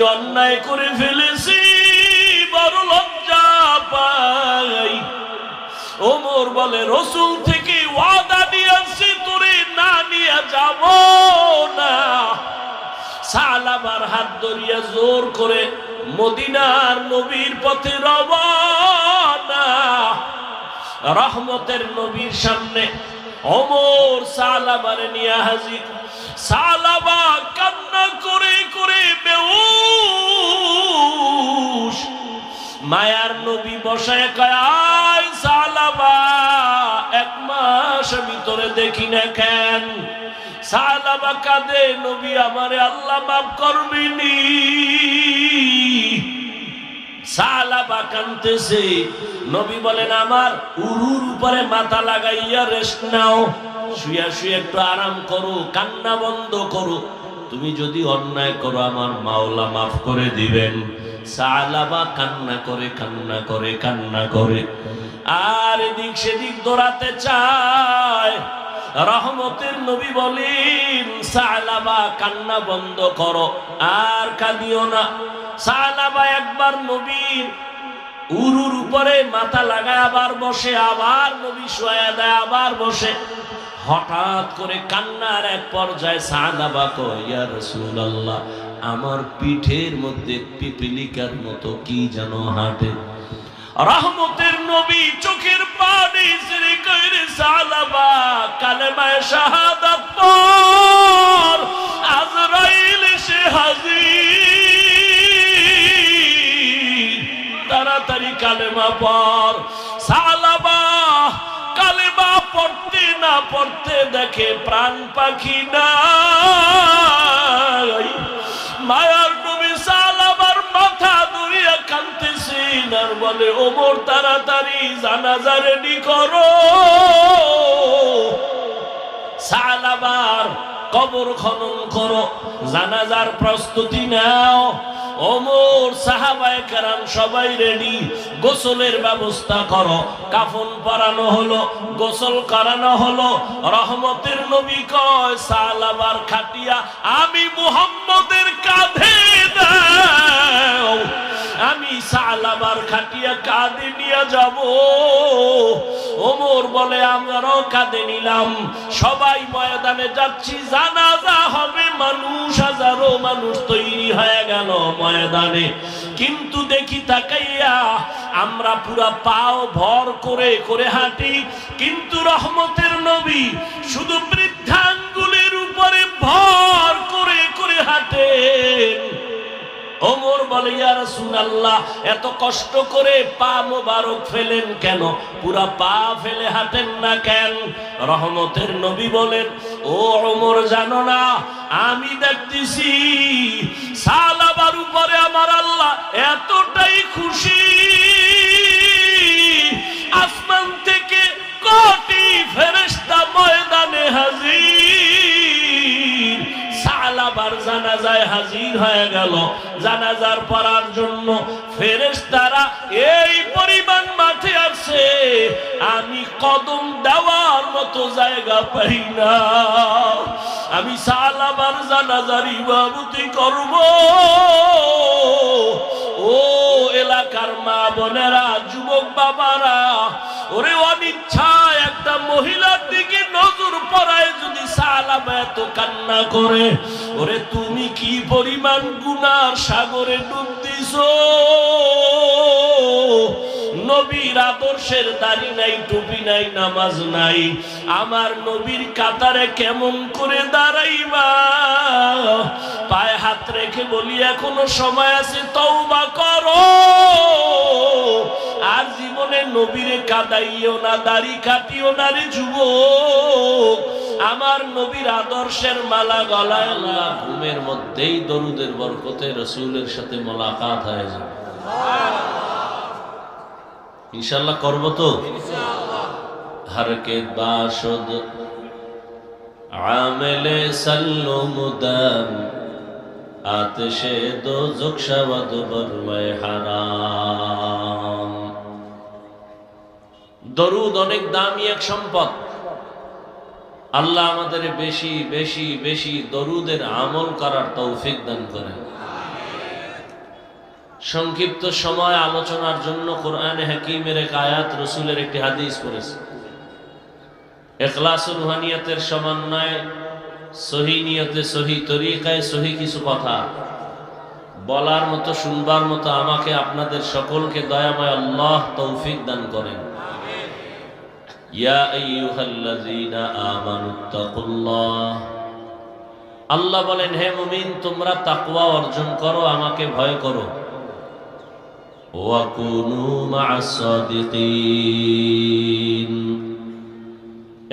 অন্যায় করে ফেলেছি, বড় লজ্জা পাই। ওমর বলে, রসুল থেকে ওয়াদা নিয়েছি, তোরে না নিয়ে যাব না। সালাবার হাত ধরিয়া জোর করে মদিনার নবীর পথে রওনা। রহমতের নবীর সামনে ওমর সালাবারে নিয়ে হাজির। সালাবা কান্না করে করে বেহুশ। মায়ার নবী বসায় কয়, আয় সালাবা, 1 মাস ভিতরে দেখি না কেন? সালাবা কাঁদে, নবী আমারে আল্লাহ মাফ করবেনি। সালাবা কাঁদতেছে। নবী বলেন, আমার উরুর উপরে মাথা লাগাইয়া রেস্ট নাও, শুয়া শুয়ে একটু আরাম করো, কান্না বন্ধ করো। তুমি যদি অন্যায় করো আমার মাওলা মাফ করে দিবেন। সালাবা কান্না করে কান্না করে কান্না করে আর এদিক সেদিক দৌড়াতে চায়। রহমতের নবী বলেন, সালাবা কান্না বন্ধ করো, আর কাঁদিও না। সালাবা একবার নবীর উরুর উপরে মাথা লাগায় আবার বসে, আবার নবী শোয়া দেয়, আবার বসে। হঠাৎ করে কান্নার এক পর্যায়ে সালাবা কয়, ইয়া রাসূলুল্লাহ, আমার পিঠের মধ্যে পিপিলিকার মতো কি যেন হাঁটে। রহমতের নবী চোখের পানি ছেড়ে কইরে, সালাবা কালেমায়ে শাহাদাত পড়, আজরাইল এসে হাজির, তাড়াতাড়ি কালেমা পড়। সালাবা কালেমা পড়তে না পড়তে দেখে প্রাণ পাখি নাই। মায়ার নবী সালাবার মাথা ধরিয়া কাঁদতেছেন আর বলে, ওমর তাড়াতাড়ি জানাজা রেডি করো। সালাবার কবর খনন করো, জানাজার প্রস্তুতি নাও। ওমর সাহাবায়ে কেরাম সবাই রেডি, গোসলের ব্যবস্থা করো। কাফন পরানো হলো, গোসল করানো হলো। রহমতের নবী কয়, সালাবার খাটিয়া আমি মুহাম্মদের কাঁধে দাও, আমি সালাবার খাটিয়া কাঁধে নিয়ে যাব। ওমর বলে, আমরাও কাঁধে নিলাম, সবাই ময়দানে যাচ্ছি, জানাজা হবে। মানুষ, হাজারো মানুষ তৈরি হয়ে গেল ময়দানে। কিন্তু দেখি তাকাইয়া আমরা পুরা পাও ভর করে করে হাঁটি, কিন্তু রহমতের নবী শুধু বৃদ্ধাঙ্গুলের উপরে ভর করে করে হাঁটেন। ওমর বলে, ইয়া রাসূলুল্লাহ, এত কষ্ট করে পা মোবারক ফেলেন কেন? পুরা পা ফেলে হাঁটেন না কেন? রহমতের নবী বলেন, ও ওমর, জানো না আমি দেখতেছি সালাবার উপরে আমার আল্লাহ এতটাই খুশি, আসমান থেকে কোটি ফেরেশতা ময়দানে হাজির। সালাবার জানাজায় হাজির হয়ে গেল। জানাজার পড়ার জন্য ফেরেশতারা এই পরিমাণ মাঠে আছে, আমি কদম দেওয়ার মতো জায়গা পাই না। আমি সালাবার জানাজার ইমামতি করব। ও এলাকার মা বোনেরা, যুবক বাবারা, ওরে অনিচ্ছায় একটা মহিলার দিকে নজর পড়ায় যদি সালাবা এত কান্না করে, ওরে তুমি কি পরিমাণ গুনার সাগরে ডুব দিছো। নবীর আদর্শের দাড়ি নাই, টুপি নাই, নামাজ নাই, আমার নবীর কাতারে কেমন করে দাঁড়াইবা? পায়ে হাত রেখে বলি, এখনো সময় আছে, তওবা করো। আর জীবনে নবীরে কাদাইও না, দাড়ি কাটিও না রে যুবক। আমার নবীর আদর্শের মালা গলায় না, ঘুমের মধ্যেই দরুদের বরকতে রাসূলের সাথে মোলাকাত হয়ে যাবে। ইনশাআল্লাহ করব তো, হরকে বাশদ আমেলে সাল্লু মুদাম, আতশে দোজখ শাওয়াদ বরওয়ায়ে হারাম। দরুদ অনেক দামি এক সম্পদ। আল্লাহ আমাদের বেশি বেশি বেশি দরুদের আমল করার তৌফিক দান করেন। সংক্ষিপ্ত সময় আলোচনার জন্য কোরআনে হাকিমের এক আয়াত, রসুলের একটি হাদিস পড়েছি। ইখলাস ও রুহানিয়াতের সমন্বয়ে সহি নিয়তে, সহি তরিকায়, সহি কিছু কথা বলার মতো, শুনবার মতো আমাকে আপনাদের সকলকে দয়াময় আল্লাহ তৌফিক দান করেন। ইয়া আইয়ুহাল্লাযীনা আমানুত্তাকুল্লাহ, আল্লাহ বলেন, হে মুমিন, তোমরা তাকওয়া অর্জন করো, আমাকে ভয় করো। ওয়া কুনু মা'আস সাদিকিন,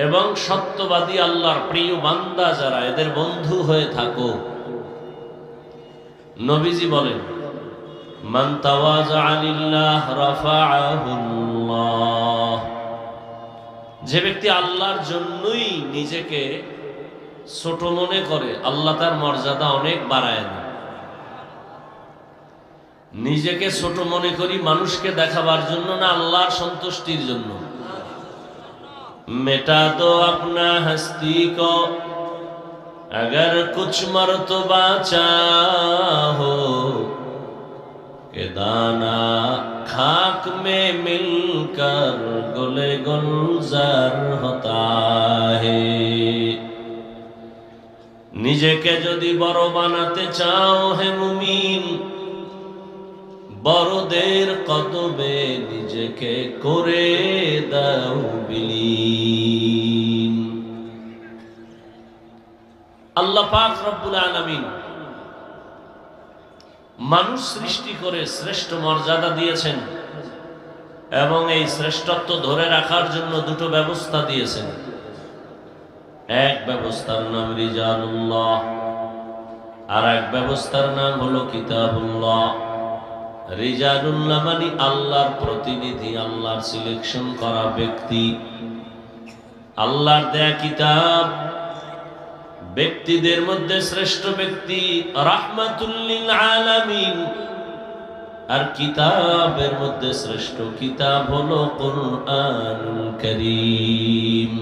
এবং সত্যবাদী আল্লাহর প্রিয় বান্দা যারা, এদের বন্ধু হয়ে থাকো। নবীজি বলেন, মান তাওয়াযা লিল্লাহ রাফা'আহুল্লাহ, যে ব্যক্তি আল্লাহর জন্যই নিজেকে ছোট মনে করে, আল্লাহ তার মর্যাদা অনেক বাড়ায় দেন। নিজেকে ছোট মনে করি মানুষকে দেখাবার জন্য না, আল্লাহর সন্তুষ্টির জন্য। মেটা দো আপনা হস্তি কো अगर कुछ मर्तबा चाहो के दाना खाक में मिलकर गुले गुलजार होता है। নিজেকে যদি বড় বানাতে চাও হে মুমিন, বড়দের কদমে নিজেকে করে দাও বিলীন। আল্লাহ পাক রব্বুল আলামিন মানুষ সৃষ্টি করে শ্রেষ্ঠ মর্যাদা দিয়েছেন, এবং এই শ্রেষ্ঠত্ব ধরে রাখার জন্য দুটো ব্যবস্থা দিয়েছেন। এক ব্যবস্থার নাম রিজালুল্লাহ, আর এক ব্যবস্থার নাম হলো কিতাবুল্লাহ। রিজালুল্লাহ মানে আল্লাহর প্রতিনিধি, আল্লাহর সিলেকশন করা ব্যক্তি, আল্লাহর দেয়া কিতাব। ব্যক্তিদের মধ্যে শ্রেষ্ঠ ব্যক্তি রাহমাতুল লিল আলামিন, আর কিতাবের মধ্যে শ্রেষ্ঠ কিতাব হলো কুরআনুল কারীম।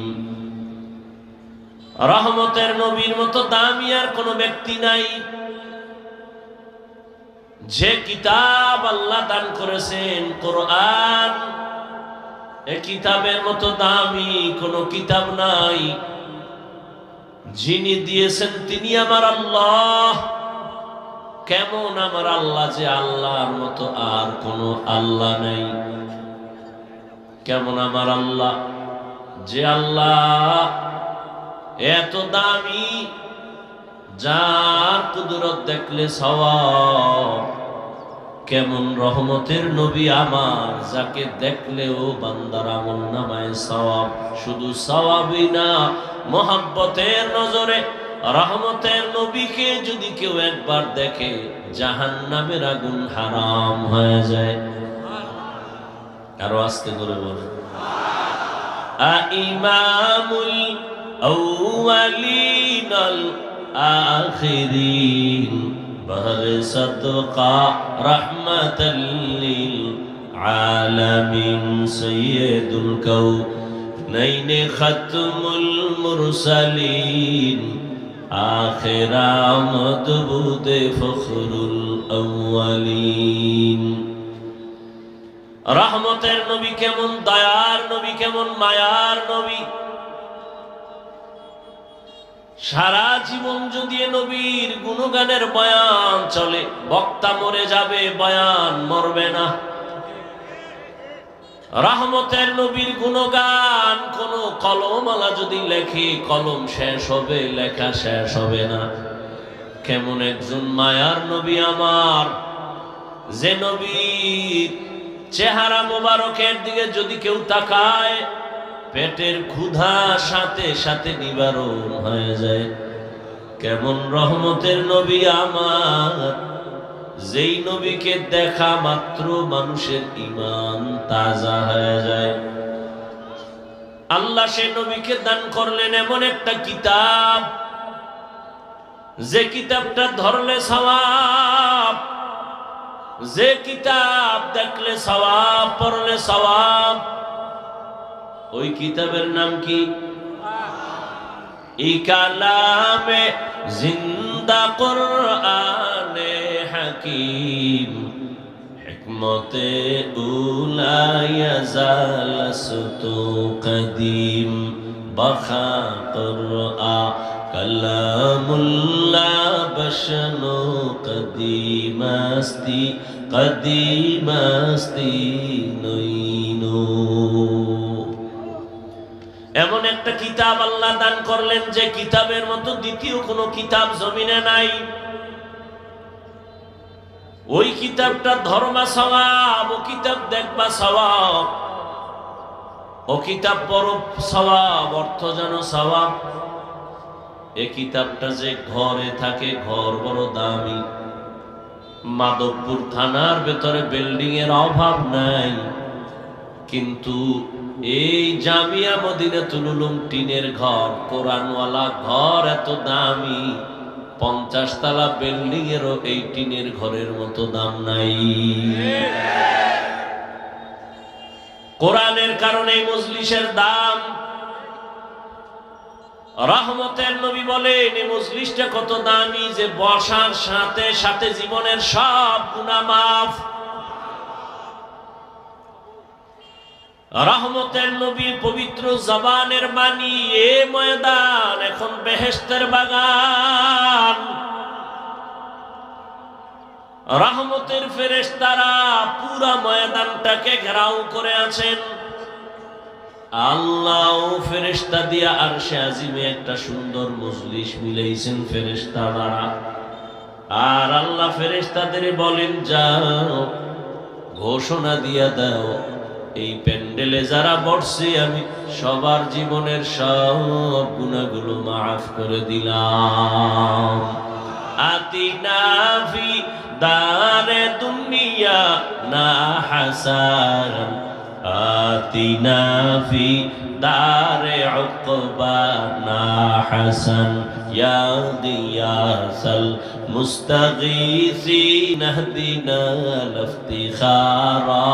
রহমতের নবীর মতো দামি আর কোনো ব্যক্তি নাই। যে কিতাব আল্লাহ দান করেছেন কোরআন, এই কিতাবের মতো দামি কোনো কিতাব নাই। যিনি দিয়েছেন তিনি আমার আল্লাহ। কেমন আমার আল্লাহ যে আল্লাহর মতো আর কোনো আল্লাহ নেই। কেমন আমার আল্লাহ যে আল্লাহ এত দামি, যার কুদরত দেখলে সওয়াব। কেমন রহমতের নবী আমার, যাকে দেখলেও বান্দার আমলনামায় সওয়াব। শুধু সওয়াবই না, মোহাব্বতের নজরে রহমতের নবীকে যদি কেউ একবার দেখে, জাহান্নামের আগুন হারাম হয়ে যায়। আরো আস্তে করে বলে, ইমামুল আউয়ালিন আল আখিরিন বহর সদকা রহমাতাল লিল আলামিন সাইয়্যিদুল কাউনাইন খাতমুল মুরসালিন আখির আমদবুদ ফখরুল আউয়ালিন। রহমতের নবী কেমন, দয়ার নবী কেমন, মায়ার নবী। সারা জীবন যদি নবীর গুণগানের বয়ান চলে, বক্তা মরে যাবে, বয়ান মরবে না। রহমতের নবীর গুণগান কোন কলমওয়ালা যদি লেখে, কলম শেষ হবে, লেখা শেষ হবে না। কেমন একজন মায়ার নবী আমার, যে নবীর চেহারা মোবারকের দিকে যদি কেউ তাকায়, পেটের ক্ষুধা সাথে সাথে নিবারণ হয়ে যায়। কেমন রহমতের নবী আমার, যেই নবীকে দেখা মাত্র মানুষের ঈমান তাজা হয়ে যায়। আল্লাহ সেই নবীকে দান করলেন এমন একটা কিতাব, যে কিতাবটা ধরলে সওয়াব, যে কিতাব দেখলে সওয়াব, পড়লে সওয়াব। ওই কিতাবের নাম কি? ই কালামে জিন্দা কুরআনে হাকিম হিকমতে উলা ইয়াজালাসতু কদিম বখা কুরআ কালামুল্লাহ বশনু কদিমাস্তি কদিমাস্তি নইনু। এমন একটা কিতাব আল্লাহ দান করলেন যে কিতাবের মতো দ্বিতীয় কোনো কিতাব জমিনে নাই। ওই কিতাবটা ধর্মা সওয়াব, ও কিতাব দেখবা সওয়াব, ও কিতাব পড়ো সওয়াব, অর্থ জানো সওয়াব। এই কিতাবটা যে ঘরে থাকে, ঘর বড় দামি। মাধবপুর থানার ভেতরে বিল্ডিং এর অভাব নাই, কিন্তু এই জামিয়া মদিনাতুল উলুম টিনের ঘর, কোরআনওয়ালা ঘর এত দামি, 50 তলা বিল্ডিং এরও এই টিনের ঘরের মতো দাম নাই। কোরআনের কারণে মজলিসের দাম। রহমতের নবী বলেন এই মজলিসটা কত দামি যে বসার সাথে সাথে জীবনের সব গুনাহ মাফ। রহমতের নবীর পবিত্র জবানের বাণী, এ ময়দান এখন বেহেশতের বাগান। রহমতের ফেরেশতারা পুরা ময়দানটাকে ঘেরাও করে আছেন। আল্লাহ ফেরেশতা দিয়া আরশে আজিমে একটা সুন্দর মজলিস মিলাইছেন ফেরেশতারা। আর আল্লাহ ফেরেশতাদের বলেন, যাও ঘোষণা দিয়া দাও, এই প্যান্ডেলে যারা বসছে আমি সবার জীবনের সব গুনাহগুলো মাফ করে দিলাম। আতিনা ফি দারে দুনিয়া না হাসান, আতিনা ফি দারে উকবা না হাসান, ইয়া গিয়াসাল মুস্তাগীসিন ইহদিনা লিফতিখারা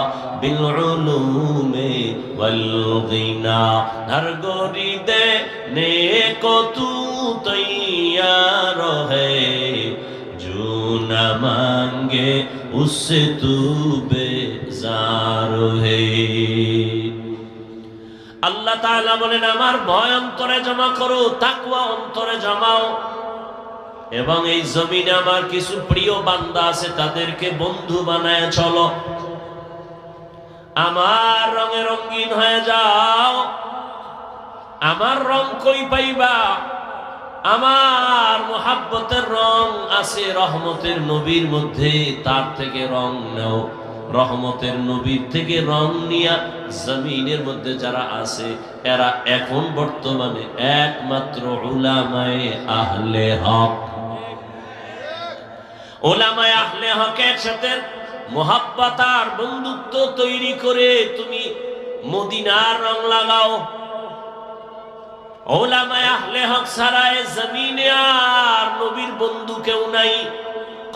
বিল উলুমি ওয়াল গিনা। হর গোরি দে নেকো তু তৈয়ার है, जो न मांगे उससे तू बेजार है। আল্লাহ তাআলা বলেন, আমার ভয় অন্তরে জমা করো, তাকওয়া অন্তরে জমাও, এবং এই জমিনে আমার কিছু প্রিয় বান্দা আছে তাদেরকে বন্ধু বানায় চলো। আমার রঙে রঙিন হয়ে যাও। আমার রং কই পাইবা? আমার মুহাব্বতের রং আছে রহমতের নবীর মধ্যে, তার থেকে রং নাও। রহমতের নবীর থেকে রং নিয়া জমিনের মধ্যে যারা আছে এরা এখন বর্তমানে একমাত্র উলামায়ে আহলে হক। উলামায়ে আহলে হকের সাথে মুহাব্বত আর বন্ধুত্ব তৈরি করে তুমি মদিনার রং লাগাও। উলামায়ে আহলে হক ছাড়া এই জমিনে আর নবীর বন্ধু কেউ নাই।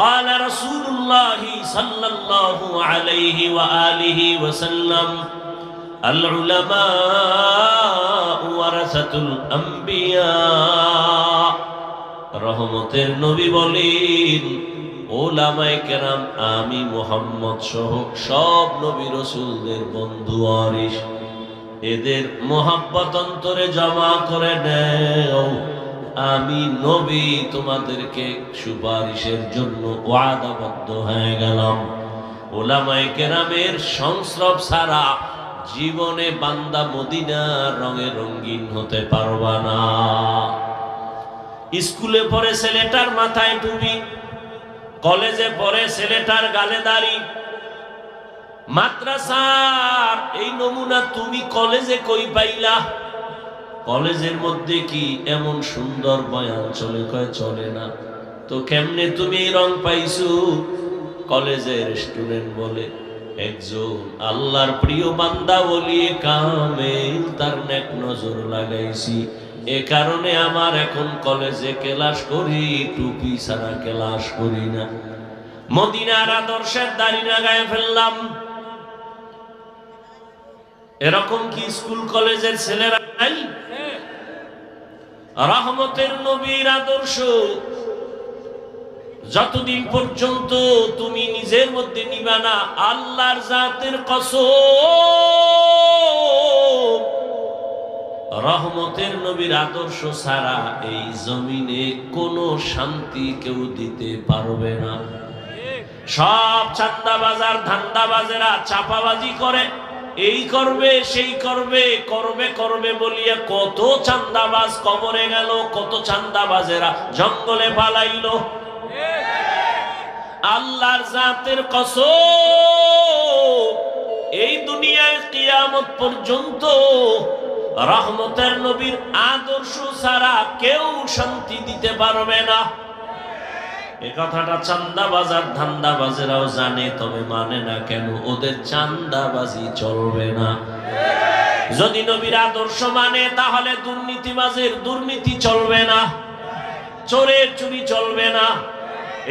قال رسول الله صلى الله عليه وآله وسلم العلماء ورثة الأنبياء। রহমতের নবী বলেন, উলামায়ে কেরাম আমি মুহাম্মদ সহ সব নবী রাসূলদের বন্ধু ওয়ারিস। এদের মোহাব্বত অন্তরে জমা করে নেও। আমি নবী তোমাদেরকে সুপারিশের জন্য ওয়াদাবদ্ধ হয়ে গেলাম। উলামায়ে কেরামের সংস্রব ছাড়া জীবনে বান্দা মদিনার রঙে রঙিন হতে পারবা না। স্কুলে পড়ে ছেলেটার মাথায় টুপি, কলেজে পড়ে ছেলেটার গালে দাড়ি। মাদ্রাসার এই নমুনা তুমি কলেজে কই পাইলা? কলেজের মধ্যে কি এমন সুন্দর বয়ান চলে? কয় চলে না। তো কেমনে তুমি এই রং পাইছো? কলেজের স্টুডেন্ট বলে, একজন আল্লাহর প্রিয় বান্দা বলিয়ে কামেল তার নেক নজর লাগাইছি, এ কারণে আমার এখন কলেজে ক্লাস করি, টুপি ছাড়া ক্লাস করি না। মদিনার আদর্শের দাড়ি লাগায় ফেললাম। এরকম কি স্কুল কলেজের ছেলেরা নাই? রহমতের নবীর আদর্শ যতদিন পর্যন্ত তুমি নিজের মধ্যে নিবা না, আল্লাহর জাতের কসম, রহমতের নবীর আদর্শ ছাড়া এই জমিনে কোনো শান্তি কেউ দিতে পারবে না। সব চাঁদাবাজার ধান্দাবাজেরা চাপাবাজি করে, এই করবে সেই করবে, করবে করবে বলিয়া কত চাঁদাবাজ কবরে গেল, কত চাঁদাবাজেরা জঙ্গলে পালাইলো। আল্লাহর জাতের কসম, এই দুনিয়ায় কিয়ামত পর্যন্ত রহমতের নবীর আদর্শ ছাড়া কেউ শান্তি দিতে পারবে না। এ কথাটা চাঁদাবাজার ধান্দাবাজেরাও জানে, তবে মানে না কেন? ওদের চাঁদাবাজি চলবে না। যদি নবীর আদর্শ মানে তাহলে দুর্নীতিবাজের দুর্নীতি চলবে না, চোরের চুরি চলবে না।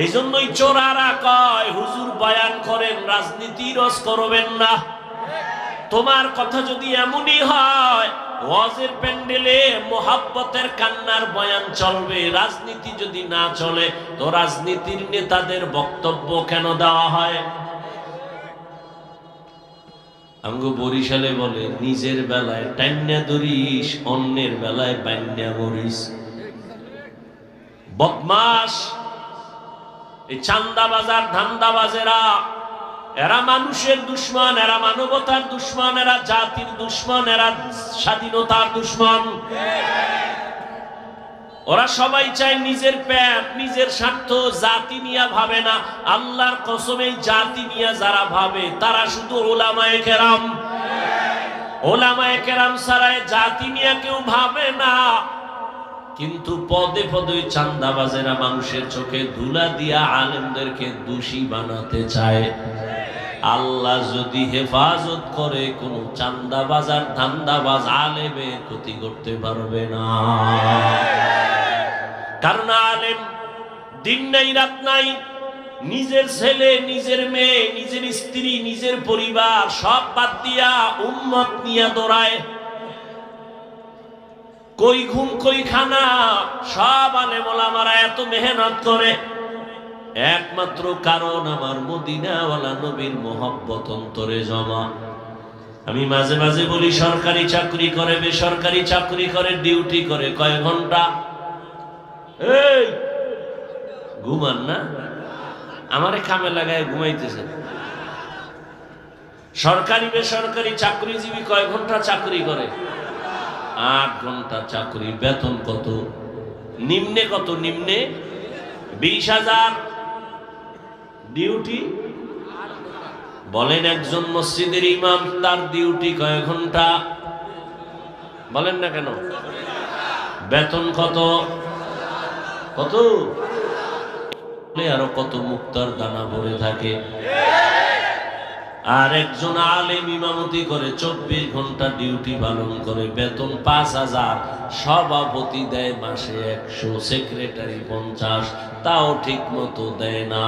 এই জন্যই চোরারা কয় হুজুর বয়ান করেন, রাজনীতি রস করবেন না। তোমার কথা যদি এমনই হয়, ওয়াজের প্যান্ডেলে মোহাব্বতের কান্নার বয়ান চলবে, রাজনীতি যদি না চলে, তো রাজনীতির নেতাদের বক্তব্য কেন দেওয়া হয়? আমগো বরিশালে বলে, নিজের বেলায় টান্না ধরিস, অন্যের বেলায় বান্যা মরিস। বদমাস এই চাঁদাবাজার ধান্দাবাজেরা, এরা মানুষের দুশ্মন, এরা মানবতার দুশ্মন, এরা জাতির দুশ্মন, এরা স্বাধীনতার দুশ্মন। ওরা সবাই চায় নিজের পেট, নিজের স্বার্থ, জাতি নিয়ে ভাবে না। আল্লাহর কসম, এই জাতি নিয়ে যারা ভাবে তারা শুধু ওলামায়ে কেরাম। ওলামায়ে কেরাম ছাড়া জাতি নিয়ে কেউ ভাবে না। কিন্তু পদে পদে চাঁদাবাজেরা মানুষের চোখে ধুলা দিয়া আলেমদেরকে দোষী বানাতে চায়। আল্লাহ যদি হেফাজত করে, কোন চাঁদাবাজার ধান্দাবাজ আলেমের ক্ষতি করতে পারবে না। কারণ আলেম দিন নাই রাত নাই নিজের ছেলে, নিজের মেয়ে, নিজের স্ত্রী, নিজের পরিবার সব বাদ দিয়া উম্মত নিয়ে দৌড়ায়। কই ঘুম কই খানা, সব আলেম ওলামারা এত মেহনত করে একমাত্র কারণ আমার মদিনাওয়ালা নবীর মোহব্বত অন্তরে জমা। আমি মাঝে মাঝে বলি, সরকারি চাকরি করে, বেসরকারি চাকরি করে, ডিউটি করে, কয় ঘন্টা? এই ঘুমান না, আমারে কামে লাগায় ঘুমাইতেছে। সরকারি বেসরকারি চাকরিজীবী কয় ঘন্টা চাকরি করে? 8 ঘন্টা চাকরি। বেতন কত? নিম্নে কত? নিম্নে 20,000। ডিউটি বলেন, একজন মসজিদের ইমাম, তার ডিউটি কয় ঘন্টা? বলেন না কেন? বেতন কত? কত? আরো কত মুক্তার দানা ভরে থাকে। আর একজন আলেম ইমামতি করে 24 ঘন্টা ডিউটি পালন করে, বেতন 5,000। সভাপতি দেয় মাসে 100, সেক্রেটারি 50, তাও ঠিক মতো দেয় না।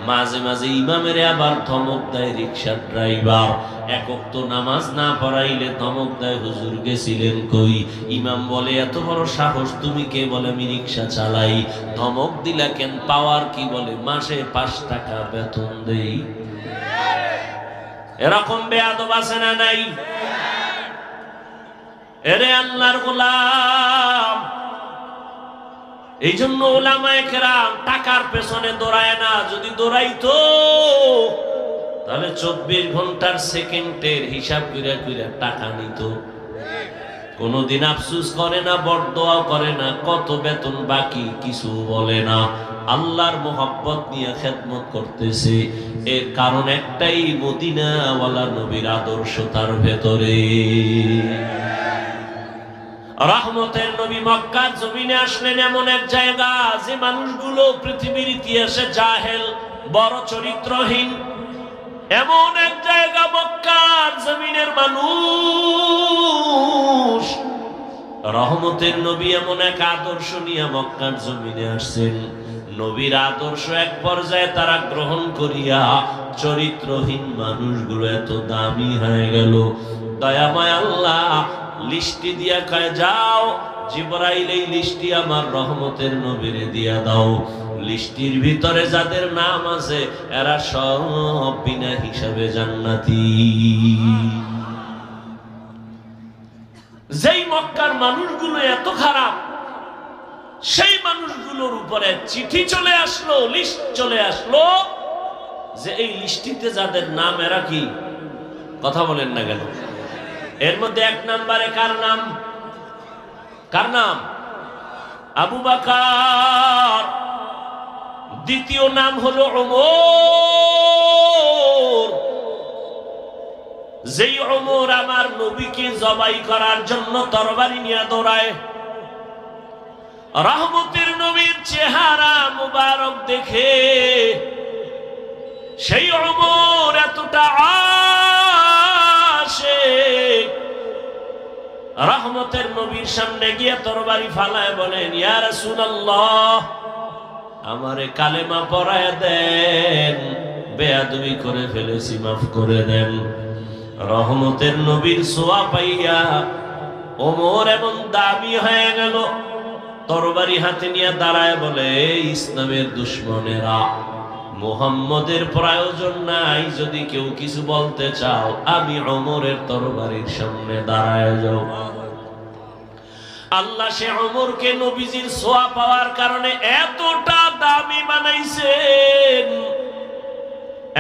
মাঝে মাঝে ইমামের আবার ধমক দেয় রিক্সার ড্রাইভার। এক ওয়াক্ত নামাজ না পড়াইলে ধমক দেয়, হুজুর গেছিলেন কই? ইমাম বলে, এত বড় সাহস তুমি কে? বলে, আমি রিক্সা চালাই। ধমক দিলা কেন? পাওয়ার কি? বলে, মাসে 5 টাকা বেতন দেই। এরকম বেয়াদব আছে না নাই? এরে আল্লাহর গোলাম, এই জন্য ওলামায়ে কেরাম টাকার পেছনে দৌড়ায় না। যদি দৌড়াইতো তাহলে 24 ঘন্টার সেকেন্ডের হিসাব করে করে টাকা নিত। কোনদিন আফসোস করে না, বরদোয়াও করে না, কত বেতন বাকি কিছু বলে না। আল্লাহর মোহাব্বত নিয়ে খেদমত করতেছে। এর কারণ একটাই, মদিনাওয়ালা নবীর আদর্শ তার ভেতরে। রহমতের নবী মক্কার জমিনে আসলেন এমন এক জায়গা, যে মানুষগুলো পৃথিবীর ইতিহাসে জাহেল, বড় চরিত্রহীন। এমন এক জায়গা মক্কার জমিনের মানুষ। রহমতের নবী এমন এক আদর্শ নিয়ে মক্কার জমিনে আসছেন। নবীর আদর্শ এক পর্যায়ে তারা গ্রহণ করিয়া চরিত্রহীন মানুষগুলো এত দামি হয়ে গেল। দয়াময় আল্লাহ লিস্টি দিয়া কয়, যাও জিবরাইল এই লিস্টি আমার রহমতের নবীরে দিয়া দাও। লিস্টির ভিতরে যাদের নাম আছে এরা সব বিনা হিসাবে জান্নাতি। যেই মক্কার মানুষগুলো এত খারাপ, সেই মানুষগুলোর উপরে চিঠি চলে আসলো, লিস্ট চলে আসলো, যে এই লিস্টিতে যাদের নাম এরা কি, কথা বলেন না কেন? এর মধ্যে 1 নম্বরে কার নাম? কার নাম? আবু বকর। দ্বিতীয় নাম হলো ওমর। যেই ওমর আমার নবীকে জবাই করার জন্য তরবারি নিয়ে দৌড়ায়, রহমতের নবীর চেহারা মুবারক দেখে সেই ওমর এতটা আশিক, রহমতের নবীর সামনে গিয়ে তরবারি ফালায় বলেন, ইয়া রাসূলুল্লাহ, আমারে কালেমা পড়ায় দেন, বেয়াদবি করে ফেলেছি, মাফ করে দেন। রহমতের নবীর ছোঁয়া পাইয়া ওমর এমন দামি হয়ে গেল, তরবারি হাতে নিয়ে দাঁড়ায় বলে, ইসলামের দুশমনেরা, মুহাম্মদের প্রয়োজন নাই, যদি কেউ কিছু বলতে চাও আমি ওমরের তরবারির সামনে দাঁড়ায় যাও। আল্লাহ সে ওমরকে নবীজির ছোঁয়া পাওয়ার কারণে এতটা দামি বানাইছেন,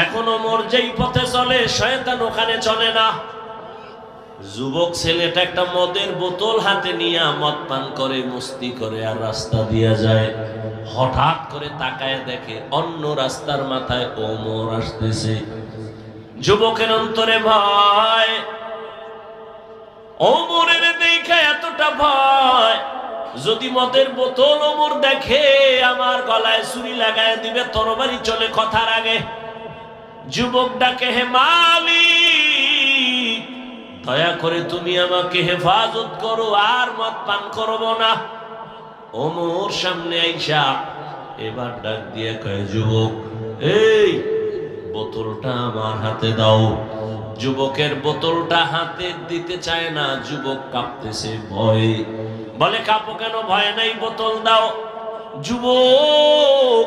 এখন ওমর যেই পথে চলে শয়তান ওখানে চলে না। যুবক ছেলেটা একটা মদের বোতল হাতে নিয়ে মদ পান করে, মস্তি করে আর রাস্তা দিয়ে যায়, হঠাৎ করে তাকায় দেখে অন্য রাস্তার মাথায় ওমর আসতেছে। যুবকের অন্তরে ভয়, ওমরের দেখে এতটা ভয়, যদি মদের বোতল ওমর দেখে আমার গলায় ছুরি লাগায় দিবে, তরবারি চলে কথার আগে। যুবক ডাকে, হে মালিক, দয়া করে তুমি আমাকে হেফাজত করো, আর মদ পান করব না। ওমর সামনে আইসা এবার ডাক দিয়ে কয়, যুবক, এই বোতলটা আমার হাতে দাও। যুবকের বোতলটা হাতে দিতে চায় না, যুবক কাঁপতেছে ভয়ে, বলে, কাঁপো কেন? ভয় নাই, বোতল দাও। যুবক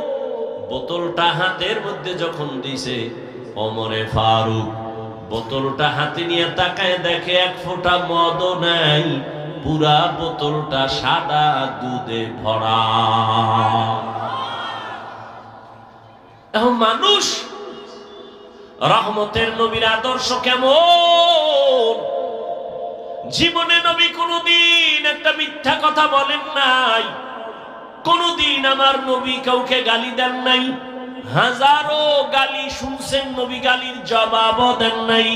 বোতলটা হাতের মধ্যে যখন দিছে, ওমরে ফারুক বোতলটা হাতে নিয়ে তাকায় দেখে 1 ফোঁটা মদও নাই, পুরা বোতলটা সাদা দুধে ভরা। এখন মানুষ রহমতের নবীর আদর্শ কেমন? জীবনে নবী কোনদিন একটা মিথ্যা কথা বলেন নাই, কোনদিন আমার নবী কাউকে গালি দেন নাই, হাজারো গালি শুনছেন, নবী গালির জবাবও দেন নাই।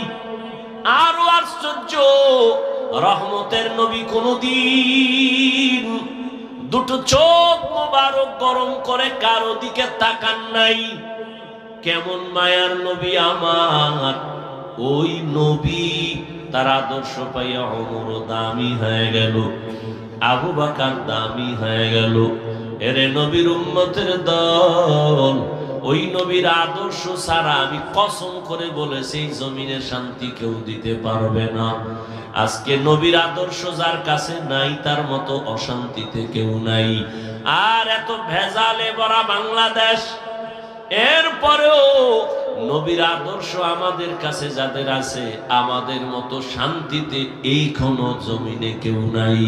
আরো আশ্চর্য, রহমতের নবী কোনদিন দুটো চোখ মোবারক গরম করে কারো দিকে তাকান নাই। কেমন মায়ার নবী আমার! ওই নবী, তার আদর্শ পাইয়া ওমর দামি হয়ে গেল, আবু বকর দামি হয়ে গেল। এরে নবীর উম্মতের দল, ওই নবীর আদর্শ ছাড়া আমি কসম করে বলেছি জমিনের শান্তি কেউ দিতে পারবে না। আজকে নবীর আদর্শ যার কাছে নাই, তার মতো অশান্তিতে কেউ নাই। আর এত ভেজালে ভরা বাংলাদেশ, এরপরেও নবীর আদর্শ আমাদের কাছে যাদের আছে, আমাদের মতো শান্তিতে এইখানো জমিনে কেউ নাই।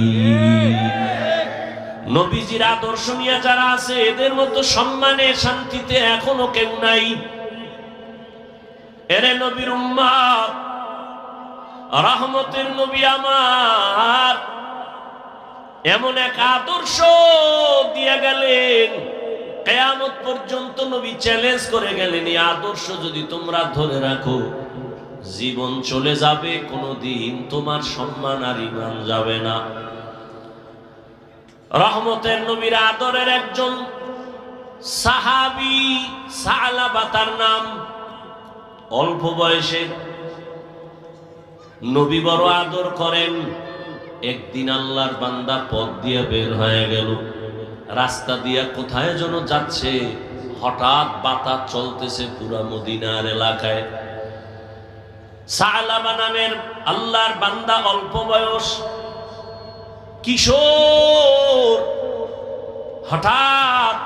নবীজির আদর্শ নিয়ে যারা আছে, এদের মতো সম্মানে শান্তিতে এখনো কেউ নাই। এরে নবীর উম্মত, রহমতের নবী আমার এমন এক আদর্শ দিয়ে গেলেন, কিয়ামত পর্যন্ত নবী চ্যালেঞ্জ করে গেলেন, এই আদর্শ যদি তোমরা ধরে রাখো, জীবন চলে যাবে, কোনোদিন তোমার সম্মান আর ঈমান যাবে না। রহমতের নবীর আদরের একজন সাহাবী সালাবা তার নাম, অল্প বয়সে নবী বড় আদর করেন। একদিন আল্লাহর বান্দা পথ দিয়ে বের হয়ে গেল, রাস্তা দিয়ে কোথায় যেন যাচ্ছে, হঠাৎ বাতাস চলতেছে পুরা মদিনার এলাকায়। সালাবা নামের আল্লাহর বান্দা, অল্প বয়স, কিশোর, হঠাৎ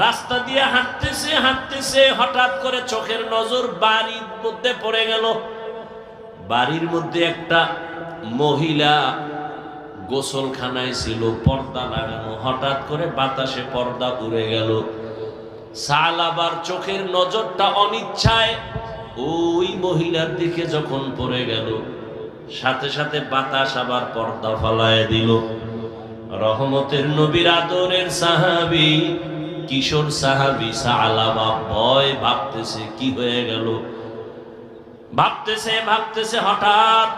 রাস্তা দিয়ে হাঁটতেছে হাঁটতেছে, হঠাৎ করে চোখের নজর বাড়ির মধ্যে পড়ে গেল। বাড়ির মধ্যে একটা মহিলা গোসলখানায় ছিল, পর্দা লাগানো। হঠাৎ করে বাতাসে পর্দা উড়ে গেল। সালাবার চোখের নজরটা অনিচ্ছায় ওই মহিলার দিকে যখন পড়ে গেল, সাথে সাথে বাতাস আবার পর্দা ফালায় দিল। রহমতের নবীর আদরের সাহাবী, কিশোর সাহাবী সালাবা ভয়, ভাবতেছে কি হয়ে গেল। ভাবতেছে ভাবতেছে, হঠাৎ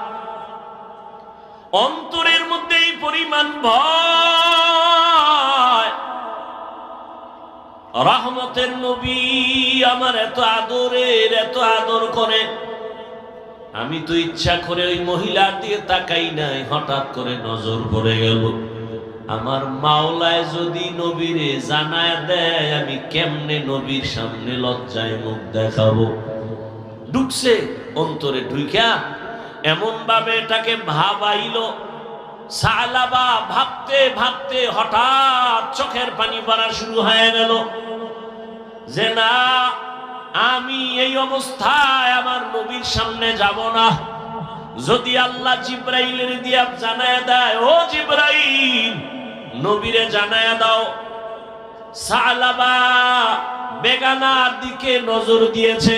অন্তরের মধ্যে এই পরিমাণ ভয়। রহমতের নবী আমার এত আদরের, এত আদর করে, আমি তো ইচ্ছা করে ওই মহিলার দিয়ে তাকাই নাই, হঠাৎ করে নজর পড়ে গেল। আমার মাওলায় যদি নবীরে জানায় দেয়, আমি কেমনে নবীর সামনে লজ্জায় মুখ দেখাবো। ঢুকছে অন্তরে, ঢুইকা এমন ভাবে এটাকে ভাবাইল। সালাবা ভাবতে ভাবতে হঠাৎ চোখের পানি পড়া শুরু হয়ে গেল যে না, আমি এই অবস্থায় আমার নবীর সামনে যাব না। যদি আল্লাহ জিব্রাইলের দিয়া জানায় দেয়, ও জিব্রাইল নবীরে জানায় দাও সালাবা বেগানার দিকে নজর দিয়েছে,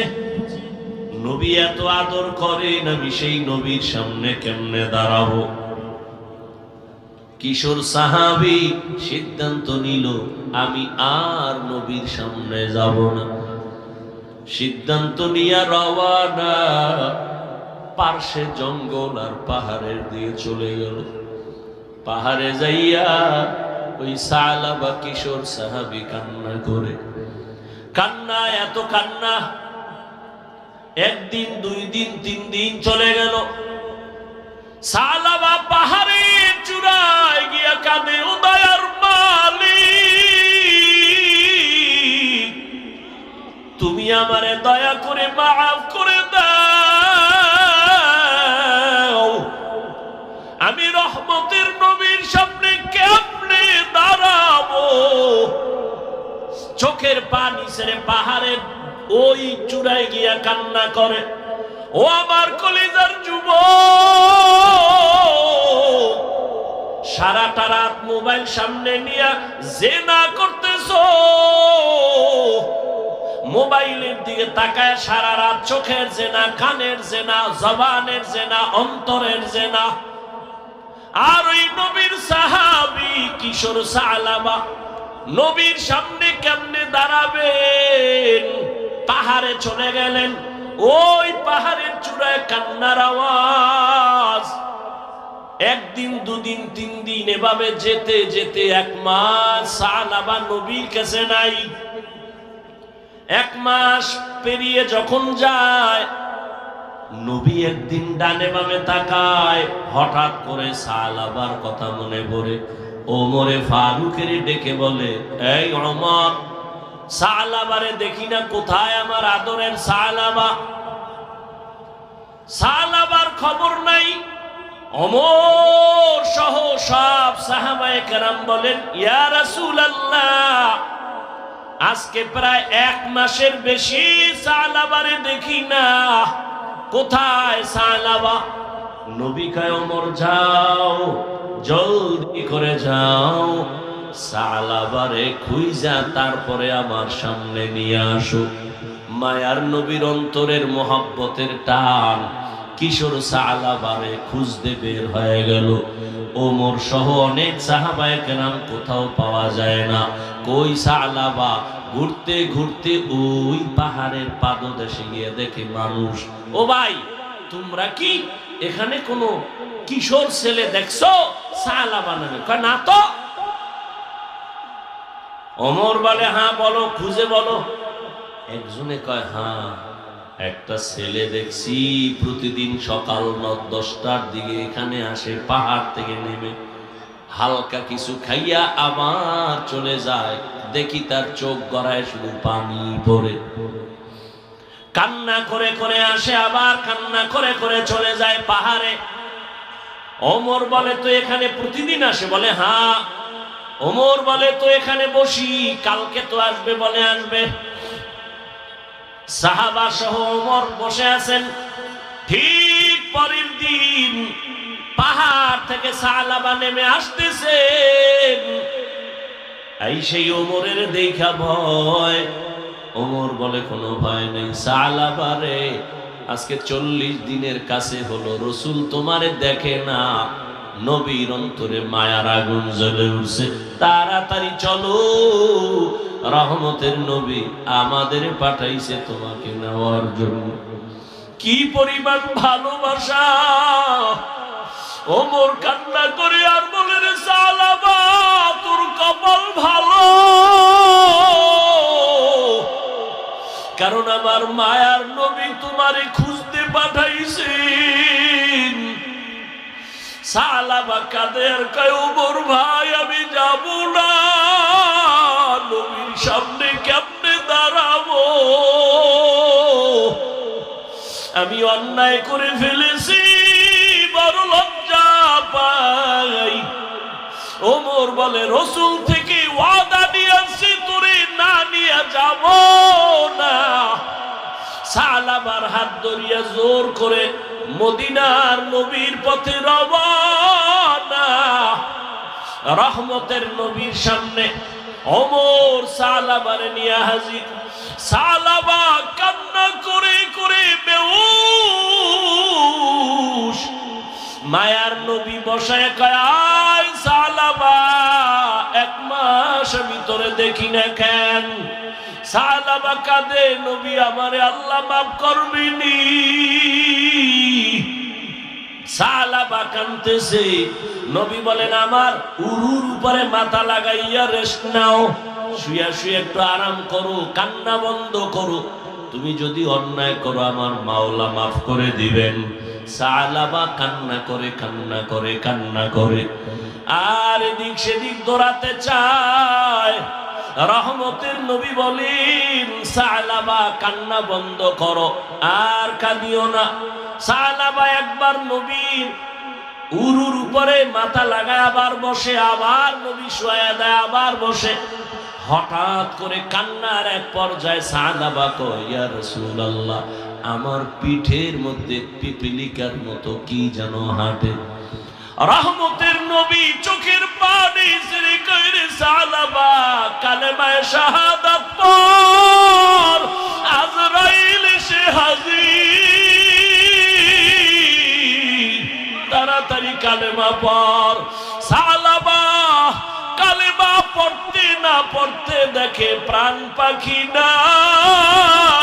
নবী এত আদর করেন, আমি সেই নবীর সামনে কেমনে দাঁড়াবো। কিশোর সাহাবী সিদ্ধান্ত নিল, আমি আর নবীর সামনে যাব না। সিদ্ধান্ত নিয়ে রওয়ানা, পার্শ্বে জঙ্গল আর পাহাড়ের দিয়ে চলে গেল। পাহাড়ে যাইয়া ওই সালাবা কিশোর সাহাবী কান্না করে, কান্না এত কান্না, একদিন, 2 দিন, 3 দিন চলে গেল। সালাবা পাহাড়ের চূড়ায় গিয়া কাঁদে, ও দয়ার মালিক, তুমি আমারে দয়া করে মাফ করে দাও, আমি রহমতের নবীর সামনে কেমনে দাঁড়াবো। চোখের পানি ছেড়ে পাহাড়ের ওই চূড়ায় গিয়া কান্না করে। ও আমার কলিজার যুবক, সারাটা রাত মোবাইল সামনে নিয়ে জেনা করতেছো, মোবাইলের দিকে তাকায় সারা রাত চোখের জেনা, কানের জেনা, জবানের জেনা, অন্তরের জেনা। আর ওই নবীর সাহাবী কিশোর সালাবা নবীর সামনে কেমনে দাঁড়াবেন। পাহাড়ে চলে গেলেন, ওই পাহাড়ের চূড়ায় কান্নার আওয়াজ। 1 দিন, 2 দিন, 3 দিন, এভাবে যেতে যেতে 1 মাস সালাবা নবীর কাছে নাই। 1 মাস পেরিয়ে যখন যায়, নবী একদিন ডানে বামে তাকায়, হঠাৎ করে সালাবার কথা মনে পড়ে। ওমরে ফারুকের ডেকে বলে, এই ওমর, সালাবারে দেখি না, কোথায় আমার আদরের সালাবা? সালাবার খবর নাই। ওমর সহ সব সাহাবায়ে কেরাম বলেন, ইয়া রাসূলুল্লাহ, আজকে প্রায় 1 মাসের বেশি সালাবারে দেখি না, কোথায় সালাবা? নবী কয়, ওমর যাও, জলদি করে যাও, সালাবারে খুঁজা তারপরে আমার সামনে নিয়ে আসো। মায়ার নবীর অন্তরের মোহাব্বতের টান কিশোর সালাবারে খুঁজতে বের হয়ে গেল। ওমর সহ অনেক সাহাবায়ে কেরাম, কোথাও পাওয়া যায় না। কই সালাবা? ঘুরতে ঘুরতে ওই পাহাড়ের পাদদেশে গিয়ে দেখে মানুষ। ও ভাই, তোমরা কি এখানে কোনো কিশোর ছেলে দেখছো সালাবা নামে? কয় না তো। ওমর বলে, হ্যাঁ বলো, খুঁজে বলো। একজনে কয়, হ্যাঁ, একটা ছেলে দেখছি প্রতিদিন সকাল 9-10টার দিকে এখানে আসে, পাহাড় থেকে নেমে হালকা কিছু খাইয়া আবার চলে যায়, দেখি তার চোখ গড়ায় শুধু পানি পড়ে। কান্না করে করে আসে, আবার কান্না করে করে চলে যায় পাহাড়ে। ওমর বলে, তো এখানে প্রতিদিন আসে? বলে, হ্যাঁ। ওমর বলে তো এখানে বসি, কালকে তো আসবে বলে আসবে। সাহাবা সহ ওমর বসে আছেন। ঠিক পরের দিন পাহাড় থেকে সালাবা নেমে আসতেছেন। এই সেই ওমরের দেখা ভয়। ওমর বলে কোনো ভয় নেই, সালাবা রে আজকে 40 দিনের কাছে হলো রসুল তোমারে দেখে না, নবীর অন্তরে মায়ার আগুন জ্বলে উঠছে, তাড়াতাড়ি চলো, রহমতের নবী আমাদের পাঠাইছে তোমাকে নেওয়ার জন্য। কি পরিমাণ ভালোবাসা! ওমর কান্না করে আর বলে রে সালাবা তোর কপাল ভালো, কারণ আমার মায়ার নবী তোমারে খুঁজতে পাঠাইছেন। সালাবা কাদের কয় ওমর ভাই আমি যাব না, নবীর সামনে কেমনে দাঁড়াবো, আমি অন্যায় করে ফেলেছি, বড় লজ্জা পাই। ওমর বলে রসুল থেকে ওয়াদা নিয়েছি তোরে না নিয়ে যাব না। সালাবার হাত ধরিয়া জোর করে মদিনার নবীর পথে রওনা। রহমতের নবীর সামনে ওমর সালাবারে নিয়ে হাজির। সালাবা কান্না করে করে বেহুশ। মায়ার নবী বসায় কয় আয় সালাবা, 1 মাস আমি তোরে দেখি না কেন? সালাবা কাঁদে, নবী আমারে আল্লাহ মাফ করবেনি। সালাবা কাঁদতেছে। নবী বলেন আমার উরুর উপরে মাথা লাগাইয়া রেস্ট নাও, শুয়ে শুয়ে একটু আরাম করো, কান্না বন্ধ করো, তুমি যদি অন্যায় করো আমার মাওলা মাফ করে দিবেন। সালাবা কান্না করে কান্না করে কান্না করে আর এদিক সেদিক দৌড়াতে চায়। রহমতের নবী বলেন সালাবা কান্না বন্ধ করো, আর কাঁদিও না। সালাবা একবার নবীর উরুর উপরে মাথা লাগায় আবার বসে, আবার নবী শুয়ে দেয় আবার বসে। হঠাৎ করে কান্নার এক পর্যায়ে সালাবা কয় ইয়া রাসূলুল্লাহ আমার পিঠের মধ্যে পিপিলিকার মতো কি যেন হাঁটে। রহমতের নবী চোখের পানি ছেড়ে কইরে সালাবা কালেমায়ে শাহাদাত পড়, আজরাইল এসে হাজির, তাড়াতাড়ি কালেমা পড়। সালাবা কালেমা পড়তে না পড়তে দেখে প্রাণ পাখি নাই।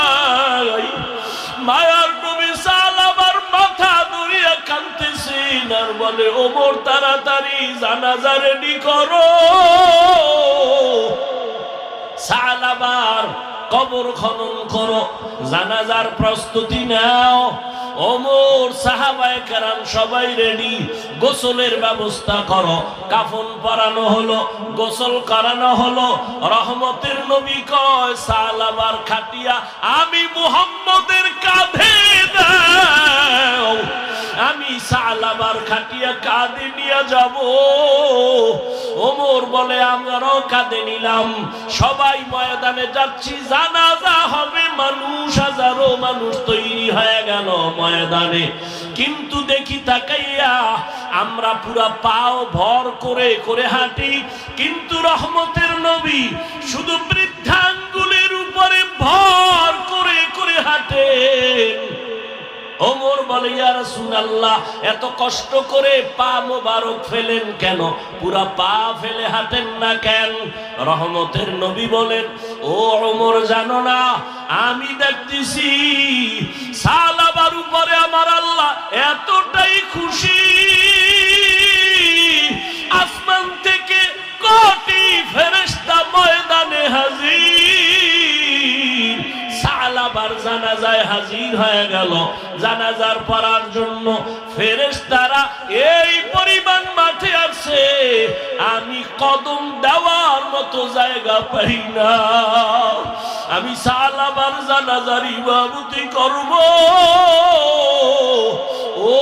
মায়ার নবী সালাবার মাথা ধরিয়া কাঁদতেছেন আর বলে ওমর তাড়াতাড়ি জানাজা রেডি করো। সালাবার কবর খনন করো, জানাজার প্রস্তুতি নাও। ওমর সাহাবায়ে কেরাম সবাই রেডি, গোসলের ব্যবস্থা করো। কাফন পরানো হলো, গোসল করানো হলো। রহমতের নবী কয় সালাবার খাটিয়া আমি মুহাম্মদের কাঁধে দাও, আমি সালাবার খাটিয়া কাঁধে নিয়ে যাব। ওমর বলে আমরাও কাঁধে নিলাম, সবাই ময়দানে যাচ্ছি, জানাজা হবে। মানুষ হাজারো মানুষ তৈরি হয়ে গেল ময়দানে, কিন্তু দেখি তাকাইয়া আমরা পুরা পাও ভর করে করে হাঁটি, কিন্তু রহমতের নবী শুধু বৃদ্ধাঙ্গুলের উপরে ভর করে করে হাঁটেন। ওমর বলে ইয়া রাসূলুল্লাহ এত কষ্ট করে পা মোবারক ফেলেন কেন, পুরা পা ফেলে হাঁটেন না কেন? রহমতের নবী বলেন ও ওমর জানো না আমি দেখতেছি সালাবার উপরে আমার আল্লাহ এতটাই খুশি, আসমান থেকে কোটি ফেরেশতা ময়দানে হাজির। সালাবার জানাজায় হাজির হয়ে গেল। জানাজার পড়ার জন্য ফেরেশতারা এই পরিমাণ মাঠে আছে, আমি কদম দেওয়ার মতো জায়গা পাই না। আমি সালাবার জানাজার ইমামতি করব। ও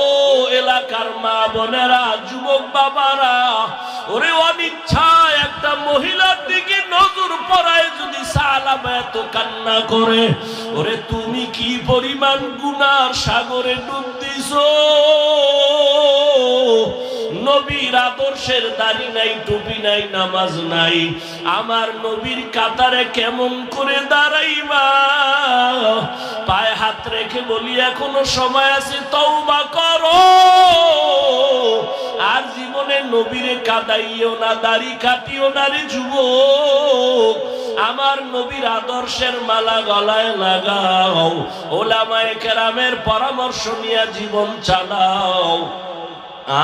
এলাকার মা বোনেরা, যুবক বাবারা, ওরে অনিচ্ছায় একটা একটা মহিলার দিকে নজর পড়ায় যদি সালাবা এত কান্না করে, ওরে তুমি কি পরিমাণ গুনার সাগরে ডুব দিছো। নবীর আদর্শের দাড়ি নাই, টুপি নাই, নামাজ নাই, আমার নবীর কাতারে কেমন করে দাঁড়াইবা। পায়ে হাত রেখে বলি এখনো সময় আছে, তওবা করো। আর জীবনে নবীরে কাদাইও না, দাড়ি কাটিও না রে যুবক। আমার নবীর আদর্শের মালা গলায় লাগাও, ওলামায়ে কেরামের পরামর্শ নিয়ে জীবন চালাও।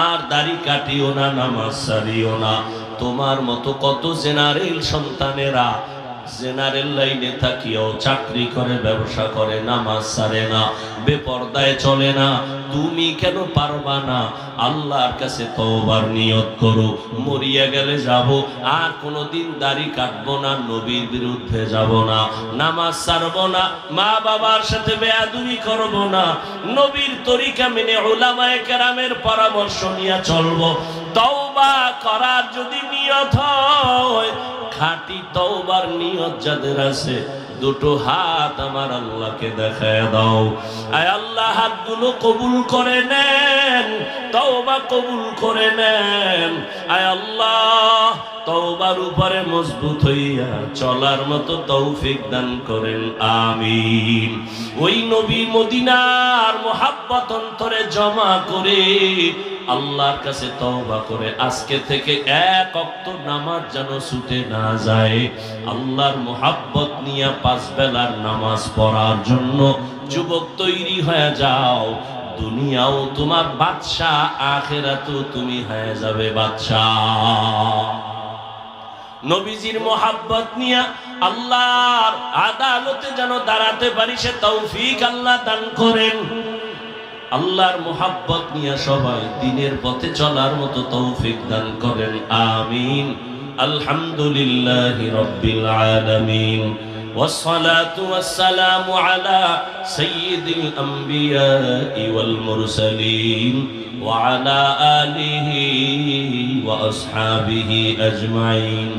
আর দাড়ি কাটিও না, নামাজ ছাড়িও না। তোমার মতো কত জেনারেল সন্তানেরা জেনারেল লাইনে থাকিও চাকরি করে, ব্যবসা করে, নামাজ ছাড়ে না, বেপরদায় চলে না। তুমি কেন পারবা না? আল্লাহর কাছে তওবার নিয়ত করো, মরিয়া গেলে যাব, আর কোনোদিন দাড়ি কাটবো না, নবীর বিরুদ্ধে যাব না, নামাজ ছাড়বো না, মা বাবার সাথে বেয়াদবি করব না, নবীর তরিকা মেনে উলামায়ে কেরামের পরামর্শ নিয়ে চলবো। তওবা করার যদি নিয়ত হয়, খাঁটি তওবার নিয়ত যাদের আছে, দুটো হাত আমার আল্লাহকে দেখায় দাও। আয় আল্লাহ, হাতগুলো কবুল করে নেন, তওবা কবুল করে নেন। আয় আল্লাহ, তওবার উপরে মজবুত হইয়া চলার মতো তৌফিক দান করেন, আমিন। ওই নবী মদিনার মোহাব্বত অন্তরে জমা করে আল্লাহর কাছে তওবা করে আজকে থেকে এক ওয়াক্ত নামাজ যেন ছুটে না যায়। আল্লাহর মোহাব্বত নিয়ে 5 বেলার নামাজ পড়ার জন্য যুবক তৈরি হয়ে যাও। দুনিয়াও তোমার বাদশা, আখিরাতেও তুমি হয়ে যাবে বাদশা। নবীজির মোহাব্বত নিয়ে আল্লাহর আদালতে যেন দাঁড়াতে পারি, সে তৌফিক আল্লাহ দান করেন। আল্লাহর মোহাব্বত নিয়ে সবাই দিনের পথে চলার মতো তৌফিক দান করেন, আমিন। আলহামদুলিল্লাহি রাব্বিল আলামিন, والصلاة والسلام على سيد الأنبياء والمرسلين وعلى آله وأصحابه أجمعين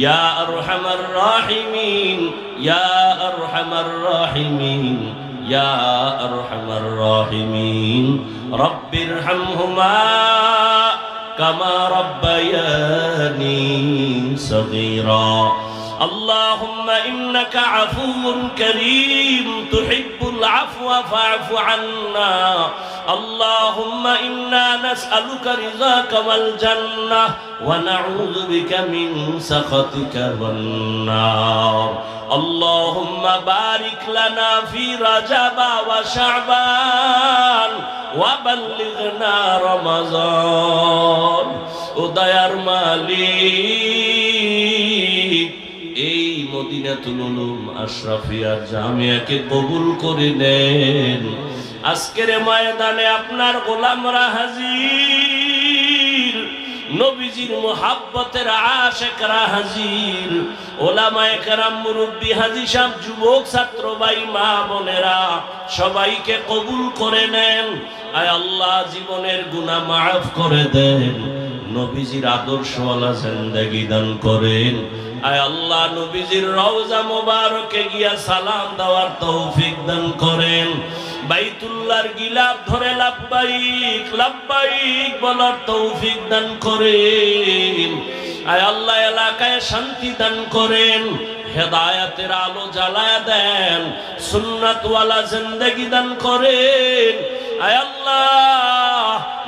يا أرحم الراحمين يا أرحم الراحمين يا أرحم الراحمين رب ارحمهما كما ربياني صغيرا اللهم إنك عفو كريم تحب العفو فاعف عنا اللهم إنا نسألك رضاك والجنة ونعوذ بك من سخطك والنار اللهم بارك لنا في رجب وشعبان وبلغنا رمضان উদয়ার মালিক এই মদিনাতুল উলুম আশরাফিয়া জামিয়াকে কবুল করে নেন। আজকের ময়দানে আপনার গোলামরা হাজির, নবীজির মুহাব্বতের আশিকরা হাজির, ওলামায়ে কেরাম, মুরব্বি, হাজী সাহেব, যুবক, ছাত্র ভাই, মা বোনেরা সবাইকে কবুল করে নেন। আয় আল্লাহ, জীবনের গুনাহ মাফ করে দেন, নবীজির আদর্শওয়ালা জিন্দেগি দান করেন। আয় আল্লাহ, নবীজির রওজা মোবারকে গিয়া সালাম দেওয়ার তৌফিক দান করেন। বাইতুল্লাহর গিলাফ ধরে লাব্বাইক লাব্বাইক বলার তৌফিক দান করেন। আয় আল্লাহ, এলাকায় শান্তি দান করেন, হেদায়েতের আলো জ্বালায়া দেন, সুন্নাতওয়ালা জিন্দেগি দান করেন। আয় আল্লাহ,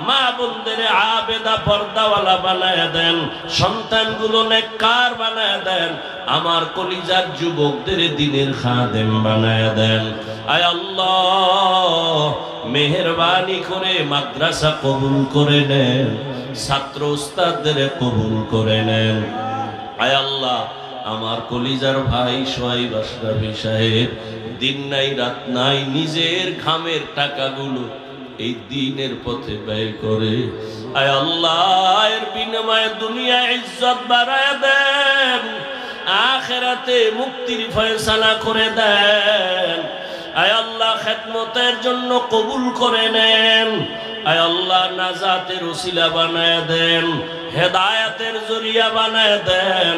মা বোনদের আবেদা পর্দাওয়ালা বানায় দেন, সন্তানগুলো নেককার বানায় দেন, আমার কলিজার যুবকদের দ্বীনের খাদেম বানায় দেন। আয় আল্লাহ, মেহেরবানি করে মাদ্রাসা কবুল করে নেন, ছাত্র উস্তাদদের কবুল করে নেন। আয় আল্লাহ, আমার কলিজার ভাই সোহাইব আশরাফী সাহেব দিন নাই রাত নাই নিজের ঘামের টাকাগুলো এই দ্বীনের পথে ব্যয় করে, আয় আল্লাহ, এর বিনিময়ে দুনিয়া ইজ্জত বাড়ায় দেন, আখিরাতে মুক্তির ফয়সালা করে দেন। আয় আল্লাহ, খেদমতের জন্য কবুল করে নেন। আয় আল্লাহ নাজাতের উসিলা বানায় দেন, হেদায়েতের জরিয়া বানায় দেন,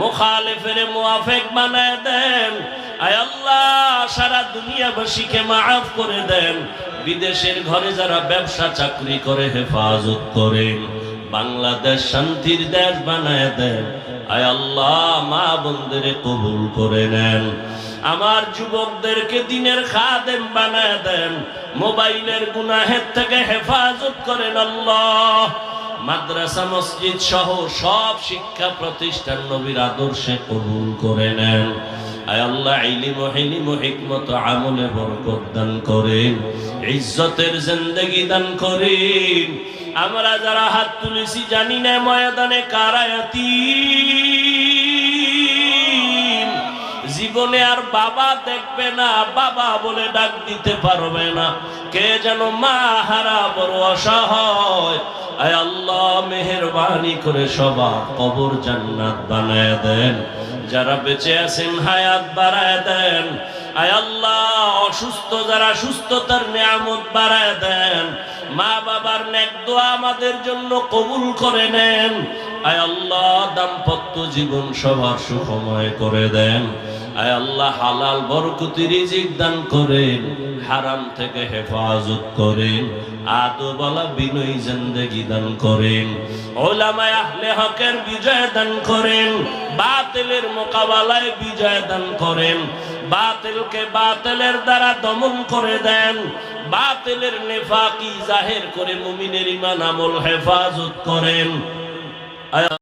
মুখালিফের মুআফিক বানায় দেন। আয় আল্লাহ সারা দুনিয়াবাসীকে মাফ করে দেন। বিদেশের ঘরে যারা ব্যবসা চাকরি করে হেফাজত করেন, বাংলাদেশ শান্তির দেশ বানায় দেন। আয় আল্লাহ মা বোনদের কবুল করে নেন। আমার যুবকদেরকে দিনের খাদেম বানায় দেন। মোবাইলের গুনাহের থেকে হেফাজত করেন আল্লাহ। মাদ্রাসা মসজিদ সহ সব শিক্ষা প্রতিষ্ঠান নবীর আদর্শে কবুল করে নেন। আয় আল্লাহ ইলম ও হিলম ও হিকমত আমলে বরকত দান করেন, ইজ্জতের জিন্দেগি দান করেন। আমরা যারা হাত তুলেছি জানি না ময়দানে কারা ইয়াতীম, জীবনে আর বাবা দেখবে না, বাবা বলে ডাক দিতে পারবে না, কে যেন মা হারা বড় অসহায়। আয় আল্লাহ মেহেরবানি করে সবার কবর জান্নাত বানায় দেন। যারা বেঁচে আছেন হায়াত বাড়ায় দেন। আয় আল্লাহ অসুস্থ যারা সুস্থতার নিয়ামত বাড়ায় দেন। মা বাবার নেক দোয়া আমাদের জন্য কবুল করে নেন। আয় আল্লাহ দাম্পত্য জীবন সবার সুখময় করে দেন। আয় আল্লাহ হালাল বরকতি রিজিক দান করেন, হারাম থেকে হেফাজত করেন, আদবওয়ালা বিনয়ী জিন্দেগি দান করেন। উলামায়ে আহলে হকের বিজয় দান করেন, বাতিলের মোকাবেলায় বিজয় দান করেন। বাতিলকে বাতিলের দ্বারা দমন করে দেন। বাতিলের নেফাকি জাহির করে মুমিনের ঈমান আমল হেফাজত করেন।